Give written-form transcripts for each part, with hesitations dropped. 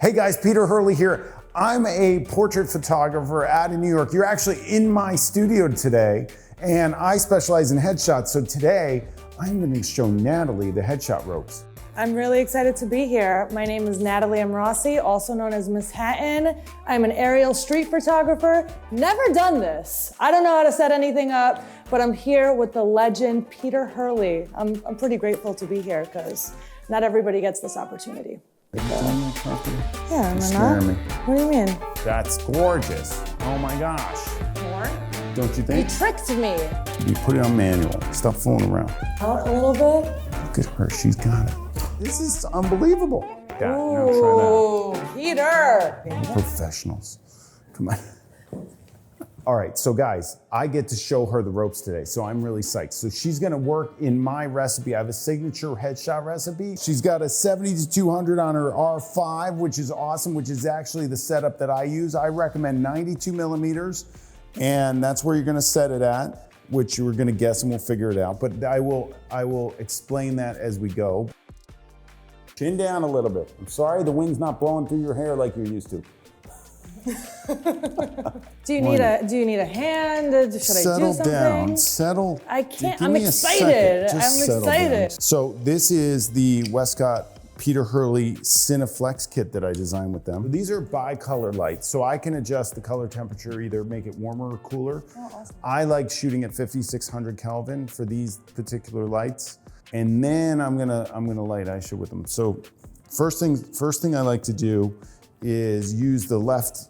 Hey guys, Peter Hurley here. I'm a portrait photographer out in New York. You're actually in my studio today, and I specialize in headshots. So today, I'm gonna show Natalie the headshot ropes. I'm really excited to be here. My name is Natalie Amrossi, also known as Misshattan. I'm an aerial street photographer. Never done this. I don't know how to set anything up, but I'm here with the legend, Peter Hurley. I'm pretty grateful to be here because not everybody gets this opportunity. Yeah, am I not? Me. What do you mean? That's gorgeous. Oh my gosh. More? Don't you think? You tricked me. You put it on manual. Stop fooling around. Out a little bit. Look at her, she's got it. This is unbelievable. Yeah, now Ooh, try Peter. that. Professionals. Come on. All right, so guys, I get to show her the ropes today, so I'm really psyched. So she's gonna work in my recipe. I have a signature headshot recipe. She's got a 70 to 200 on her R5, which is awesome, which is actually the setup that I use. I recommend 92 millimeters, and that's where you're gonna set it at, which you were gonna guess, and we'll figure it out. But I will explain that as we go. Chin down a little bit. I'm sorry the wind's not blowing through your hair like you're used to. Do you need a hand? Should I do something? Settle down, settle. I can't, Give I'm me a excited. second. Just I'm settle down. excited. So this is the Westcott Peter Hurley Cineflex kit that I designed with them. These are bi-color lights, so I can adjust the color temperature, either make it warmer or cooler. Oh, awesome. I like shooting at 5,600 Kelvin for these particular lights. And then I'm gonna light Aisha with them. So first thing I like to do is use the left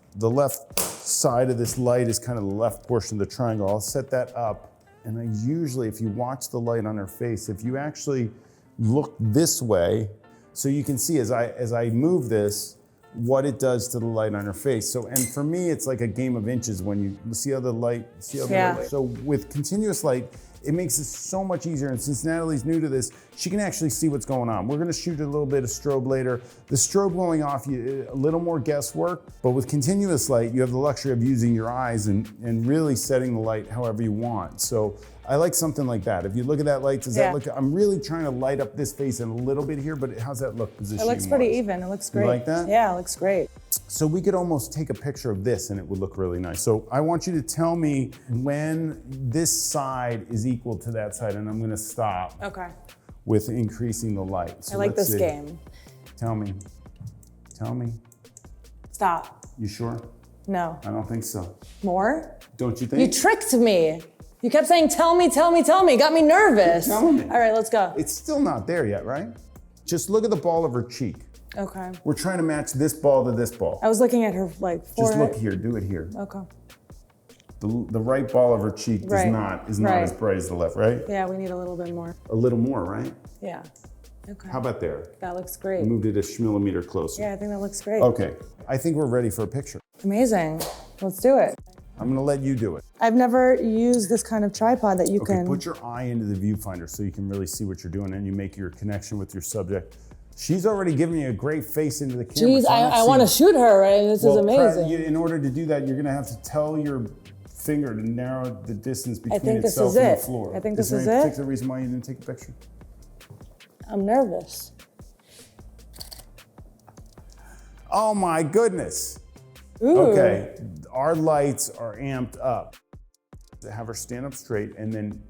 side of this light is kind of the left portion of the triangle. I'll set that up, and I usually, if you watch the light on her face, if you actually look this way, so you can see as I move this, what it does to the light on her face. So, and for me, it's like a game of inches when you see how the light, So with continuous light, it makes it so much easier. And since Natalie's new to this, she can actually see what's going on. We're gonna shoot a little bit of strobe later. The strobe going off, a little more guesswork, but with continuous light, you have the luxury of using your eyes and really setting the light however you want. So I like something like that. If you look at that light, does that look, I'm really trying to light up this face in a little bit here, but how's that look positioning? It looks pretty even, it looks great. You like that? Yeah, it looks great. So we could almost take a picture of this and it would look really nice. So I want you to tell me when this side is equal to that side, and I'm gonna stop. Okay. With increasing the light. So I like this game. Tell me. Stop. You sure? No. I don't think so. More? Don't you think? You tricked me. You kept saying, tell me. Got me nervous. You're telling me. All right, let's go. It's still not there yet, right? Just look at the ball of her cheek. Okay. We're trying to match this ball to this ball. I was looking at her forehead. Just look here, do it here. Okay. The right ball of her cheek is not as bright as the left, right? Yeah, we need a little bit more. A little more, right? Yeah. Okay. How about there? That looks great. Moved it a schmillimeter closer. Yeah, I think that looks great. Okay, I think we're ready for a picture. Amazing. Let's do it. I'm gonna let you do it. I've never used this kind of tripod that you can... Put your eye into the viewfinder so you can really see what you're doing and you make your connection with your subject. She's already given you a great face into the camera. Jeez, I want to shoot her, right? This is amazing. In order to do that, you're gonna have to tell your finger to narrow the distance between itself and the floor. I think this is it. Is there any particular reason why you didn't take a picture? I'm nervous. Oh my goodness. Ooh. Okay, our lights are amped up. Have her stand up straight, and then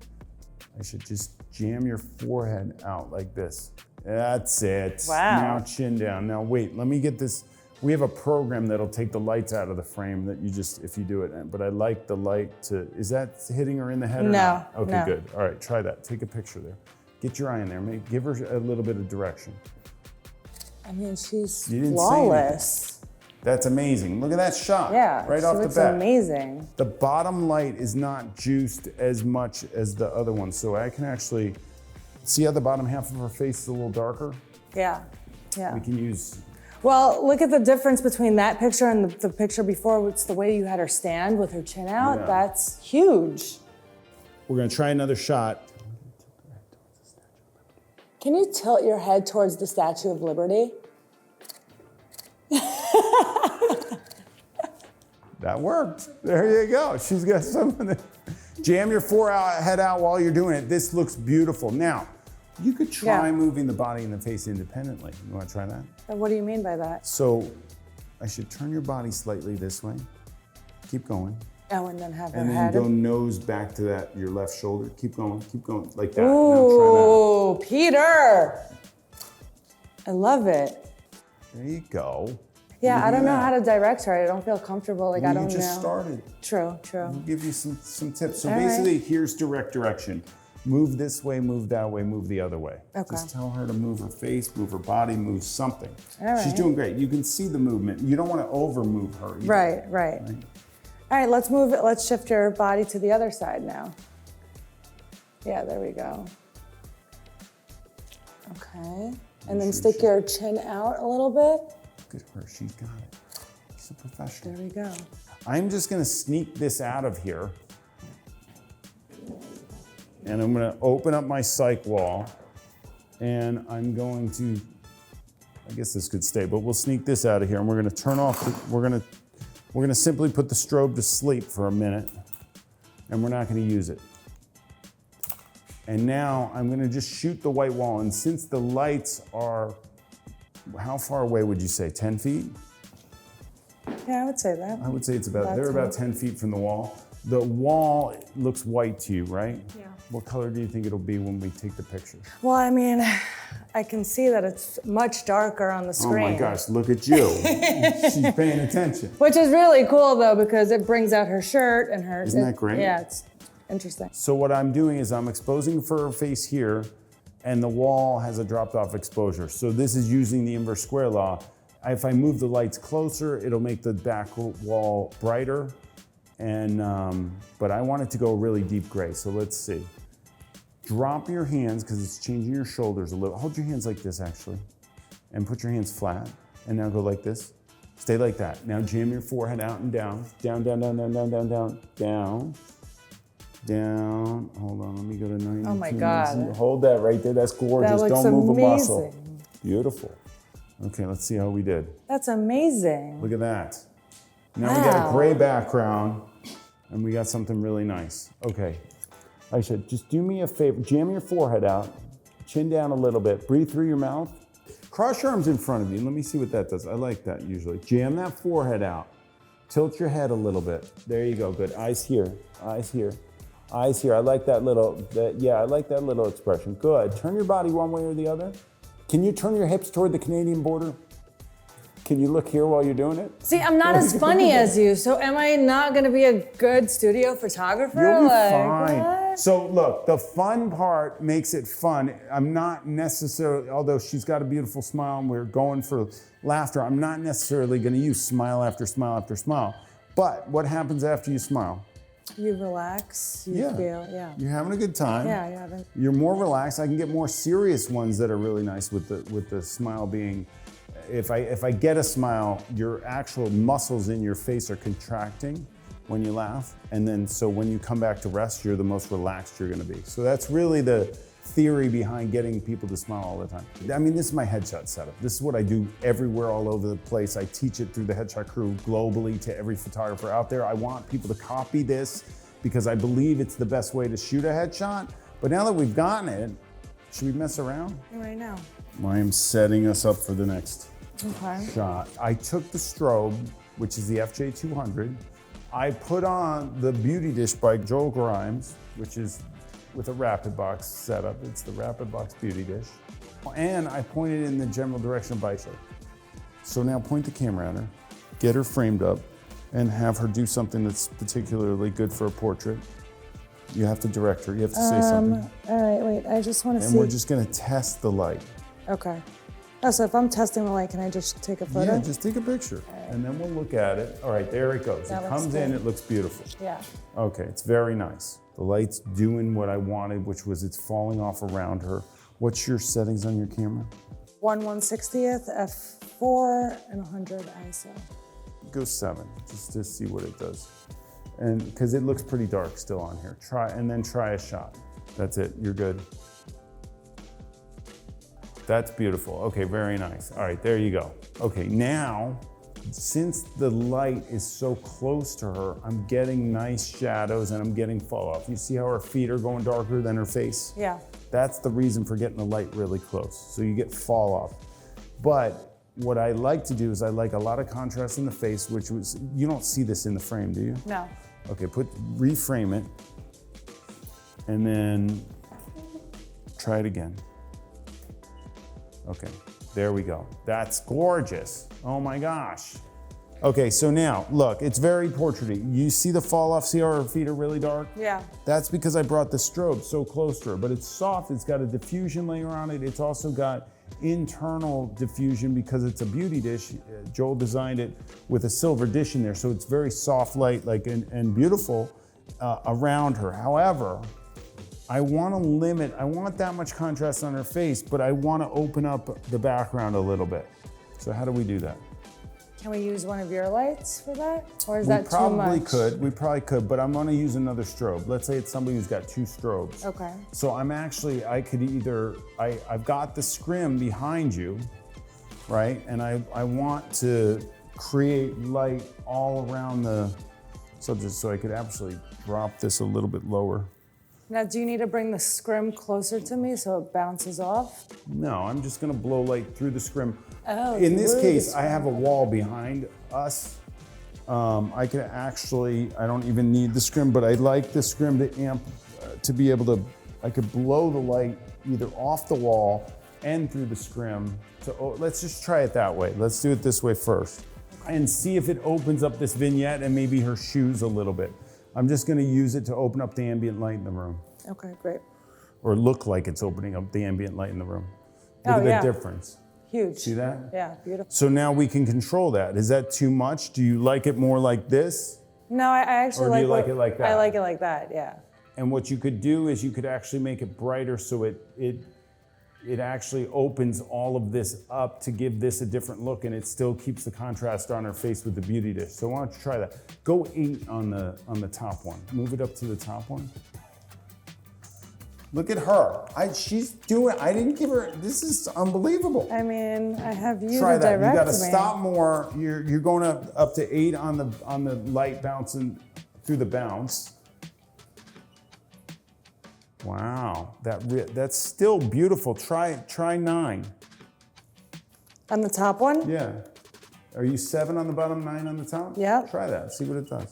I should just jam your forehead out like this. That's it. Wow. Now chin down. Now wait, let me get this. We have a program that'll take the lights out of the frame that you just, if you do it, but I like the light to, is that hitting her in the head or not? Okay, no. Good. All right, try that. Take a picture there. Get your eye in there. Give her a little bit of direction. I mean, she's flawless. flawless. That's amazing. Look at that shot. Yeah, right off the bat. Amazing. The bottom light is not juiced as much as the other one, so I can actually see how the bottom half of her face is a little darker. Yeah. We can use. Well, look at the difference between that picture and the picture before. It's the way you had her stand with her chin out. Yeah. That's huge. We're gonna try another shot. Can you tilt your head towards the Statue of Liberty? That worked. There you go. She's got something. Jam your forehead out while you're doing it. This looks beautiful. Now, You could try Yeah. moving the body and the face independently. You want to try that? What do you mean by that? So I should turn your body slightly this way. Keep going. Oh, and then have her And then head. go nose back to that, your left shoulder. Keep going, like that. Now try Ooh, Peter. I love it. that. There you go. Yeah, Look I at don't know that. how to direct her. I don't feel comfortable. Like, I Well, don't you just know. started. True. I'll give you some tips. So All basically, here's direct direction. Move this way, move that way, move the other way. Okay. Just tell her to move her face, move her body, move something. All She's right. doing great. You can see the movement. You don't want to over move her either. Right. All right, let's move it. Let's shift your body to the other side now. Yeah, there we go. Okay. And then stick your chin out a little bit. Look at her. She's got it. She's a professional. There we go. I'm just going to sneak this out of here. And I'm going to open up my psych wall. And I'm going to, I guess this could stay, but we'll sneak this out of here. And we're going to turn off, we're going to simply put the strobe to sleep for a minute. And we're not going to use it. And now I'm going to just shoot the white wall. And since the lights are, how far away would you say, 10 feet? Yeah, I would say that. I would say it's about, they're That's about 10 feet from the wall. The wall looks white to you, right? Yeah. What color do you think it'll be when we take the picture? Well, I mean, I can see that it's much darker on the screen. Oh my gosh, look at you. She's paying attention. Which is really cool though, because it brings out her shirt and her. Isn't that great? Yeah, it's interesting. So what I'm doing is I'm exposing for her face here, and the wall has a dropped off exposure. So this is using the inverse square law. If I move the lights closer, it'll make the back wall brighter. And, but I want it to go really deep gray, so let's see. Drop your hands, because it's changing your shoulders a little. Hold your hands like this, actually. And put your hands flat. And now go like this. Stay like that. Now jam your forehead out and down. Down, down, down, down, down, down, down, down. Down. Hold on, let me go to 90. Oh my God. Hold that right there, that's gorgeous. That looks Don't move a muscle. amazing. Beautiful. Okay, let's see how we did. That's amazing. Look at that. Now we got a gray background, and we got something really nice. Okay, Aisha, just do me a favor. Jam your forehead out, chin down a little bit, breathe through your mouth. Cross your arms in front of you. Let me see what that does. I like that usually. Jam that forehead out. Tilt your head a little bit. There you go, good. Eyes here, eyes here, eyes here. I like that little, I like that little expression. Good. Turn your body one way or the other. Can you turn your hips toward the Canadian border? Can you look here while you're doing it? See, I'm not as funny as you, so am I not gonna be a good studio photographer? You'll be Like, fine. what? So look, the fun part makes it fun. I'm not necessarily, although she's got a beautiful smile and we're going for laughter, I'm not necessarily gonna use smile after smile after smile. But what happens after you smile? You relax, you feel, You're having a good time. Yeah. You're more relaxed. I can get more serious ones that are really nice with the smile being, if I get a smile, your actual muscles in your face are contracting when you laugh. And then, so when you come back to rest, you're the most relaxed you're gonna be. So that's really the theory behind getting people to smile all the time. I mean, this is my headshot setup. This is what I do everywhere, all over the place. I teach it through the Headshot Crew globally to every photographer out there. I want people to copy this because I believe it's the best way to shoot a headshot. But now that we've gotten it, should we mess around? Right now. I am setting us up for the next Okay. shot. I took the strobe, which is the FJ200. I put on the Beauty Dish by Joel Grimes, which is with a Rapid Box setup. It's the Rapid Box Beauty Dish. And I pointed in the general direction of Aisha. So now point the camera at her, get her framed up, and have her do something that's particularly good for a portrait. You have to direct her, you have to say something. All right, wait, I just want to see. And we're just gonna test the light. Okay. Oh, so if I'm testing the light, can I just take a photo? Yeah, just take a picture, and then we'll look at it. All right, there it goes. That It looks comes in, good. it looks beautiful. Yeah. Okay, it's very nice. The light's doing what I wanted, which was it's falling off around her. What's your settings on your camera? 1/160th, f4, and 100 ISO. Go 7, just to see what it does. And because it looks pretty dark still on here. Try a shot. That's it, you're good. That's beautiful. Okay, very nice. All right, there you go. Okay, now since the light is so close to her, I'm getting nice shadows and I'm getting fall off. You see how her feet are going darker than her face? Yeah. That's the reason for getting the light really close. So you get fall off. But what I like to do is I like a lot of contrast in the face, which was, you don't see this in the frame, do you? No. Okay, reframe it. And then try it again. Okay, there we go. That's gorgeous. Oh my gosh. Okay, so now, look, it's very portraity. You see the fall off, see how her feet are really dark? Yeah. That's because I brought the strobe so close to her, but it's soft, it's got a diffusion layer on it. It's also got internal diffusion because it's a beauty dish. Joel designed it with a silver dish in there, so it's very soft light and beautiful around her. However, I want to limit, I want that much contrast on her face, but I want to open up the background a little bit. So how do we do that? Can we use one of your lights for that? Or is that too much? We probably could, but I'm gonna use another strobe. Let's say it's somebody who's got 2 strobes. Okay. So I could either, I've got the scrim behind you, right? And I want to create light all around so I could actually drop this a little bit lower. Now, do you need to bring the scrim closer to me so it bounces off? No, I'm just gonna blow light through the scrim. Oh, in this case, I have a wall behind us. I don't even need the scrim, but I like the scrim to be able to, I could blow the light either off the wall and through the scrim. So let's just try it that way. Let's do it this way first. And see if it opens up this vignette and maybe her shoes a little bit. I'm just gonna use it to open up the ambient light in the room. Okay, great. Or look like it's opening up the ambient light in the room. Look at the difference. Huge. See that? Yeah, beautiful. So now we can control that. Is that too much? Do you like it more like this? No, I actually Or do you like it like that? I like it like that, yeah. And what you could do is you could actually make it brighter so it actually opens all of this up to give this a different look, and it still keeps the contrast on her face with the beauty dish. So why don't you try that? Go 8 on the top one. Move it up to the top one. Look at her. She's doing, I didn't give her, this is unbelievable. I mean, I have you Try to that. direct You gotta me. stop more. You're going up to 8 on the light bouncing through the bounce. Wow, that's still beautiful. Try 9. On the top one? Yeah. Are you 7 on the bottom, 9 on the top? Yeah. Try that, see what it does.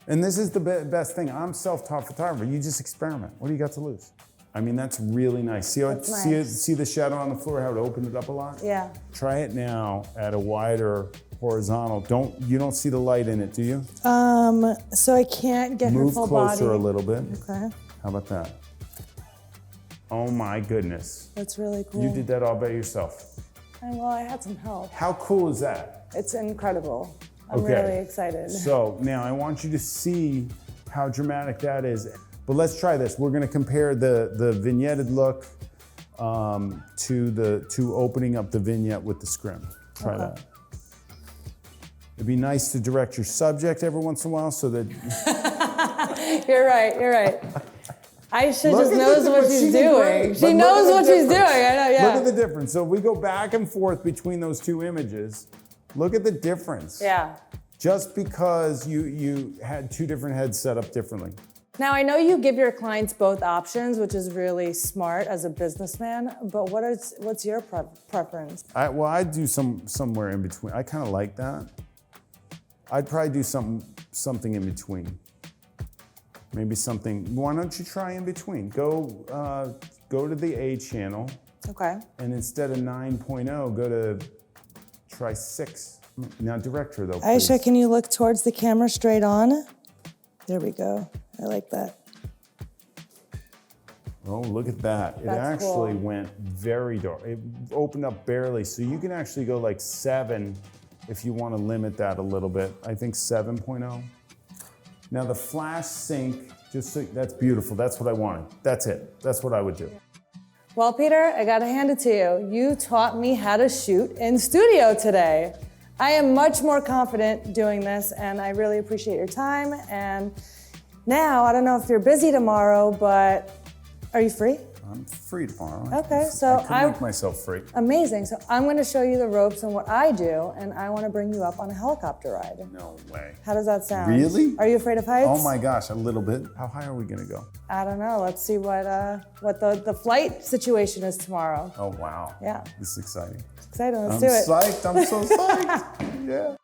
And this is the best thing. I'm self-taught photographer. You just experiment. What do you got to lose? I mean, that's really nice. See how see the shadow on the floor, how it opened it up a lot? Yeah. Try it now at a wider horizontal. You don't see the light in it, do you? So I can't get her full body. Move closer a little bit. Okay. How about that? Oh my goodness. That's really cool. You did that all by yourself. Well, I had some help. How cool is that? It's incredible. I'm really excited. So now I want you to see how dramatic that is. But let's try this. We're gonna compare the vignetted look to opening up the vignette with the scrim. Try that. It'd be nice to direct your subject every once in a while so that... You're right. Aisha just knows what she's doing. She knows what she's doing, I know, yeah. Look at the difference. So if we go back and forth between those 2 images, look at the difference. Yeah. Just because you had 2 different heads set up differently. Now, I know you give your clients both options, which is really smart as a businessman, but what's your preference? I'd do somewhere in between. I kind of like that. I'd probably do something in between. Maybe something, why don't you try in between? Go to the A channel. Okay. And instead of 9.0, try 6. Now direct her though, please. Aisha, can you look towards the camera straight on? There we go. I like that. Oh, look at that. It actually went very dark. It opened up barely. So you can actually go like 7 if you want to limit that a little bit. I think 7.0. Now the flash sync, that's beautiful. That's what I wanted. That's it. That's what I would do. Well, Peter, I gotta hand it to you. You taught me how to shoot in studio today. I am much more confident doing this, and I really appreciate your time. And now, I don't know if you're busy tomorrow, but are you free? I'm free tomorrow. Okay, so I could make myself free. Amazing. So I'm going to show you the ropes and what I do, and I want to bring you up on a helicopter ride. No way. How does that sound? Really? Are you afraid of heights? Oh my gosh, a little bit. How high are we gonna go? I don't know. Let's see what the flight situation is tomorrow. Oh wow. Yeah. This is exciting. Exciting. Let's I'm do it. psyched. I'm so psyched. Yeah.